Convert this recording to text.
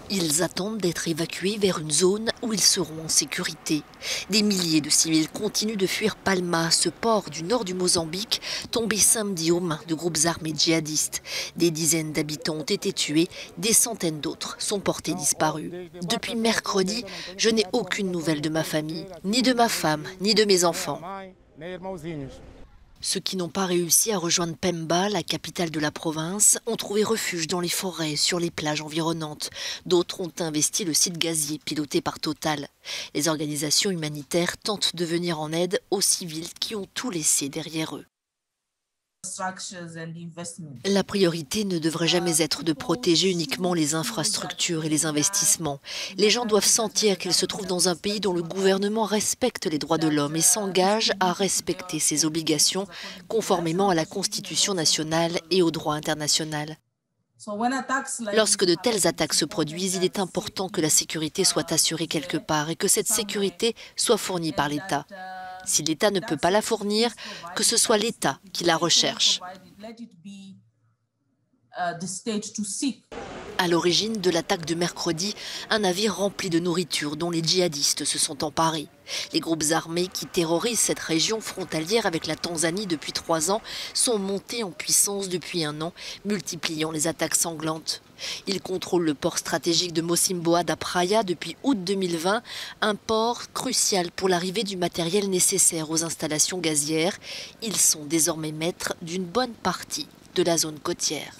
Ils attendent d'être évacués vers une zone où ils seront en sécurité. Des milliers de civils continuent de fuir Palma, ce port du nord du Mozambique, tombé samedi aux mains de groupes armés djihadistes. Des dizaines d'habitants ont été tués, des centaines d'autres sont portés disparus. Depuis mercredi, je n'ai aucune nouvelle de ma famille, ni de ma femme, ni de mes enfants. Ceux qui n'ont pas réussi à rejoindre Pemba, la capitale de la province, ont trouvé refuge dans les forêts, sur les plages environnantes. D'autres ont investi le site gazier piloté par Total. Les organisations humanitaires tentent de venir en aide aux civils qui ont tout laissé derrière eux. La priorité ne devrait jamais être de protéger uniquement les infrastructures et les investissements. Les gens doivent sentir qu'ils se trouvent dans un pays dont le gouvernement respecte les droits de l'homme et s'engage à respecter ses obligations conformément à la Constitution nationale et au droit international. Lorsque de telles attaques se produisent, il est important que la sécurité soit assurée quelque part et que cette sécurité soit fournie par l'État. Si l'État ne peut pas la fournir, que ce soit l'État qui la recherche. À l'origine de l'attaque de mercredi, un navire rempli de nourriture dont les djihadistes se sont emparés. Les groupes armés qui terrorisent cette région frontalière avec la Tanzanie depuis 3 ans sont montés en puissance depuis 1 an, multipliant les attaques sanglantes. Ils contrôlent le port stratégique de Mocimboa da Praia depuis août 2020, un port crucial pour l'arrivée du matériel nécessaire aux installations gazières. Ils sont désormais maîtres d'une bonne partie de la zone côtière.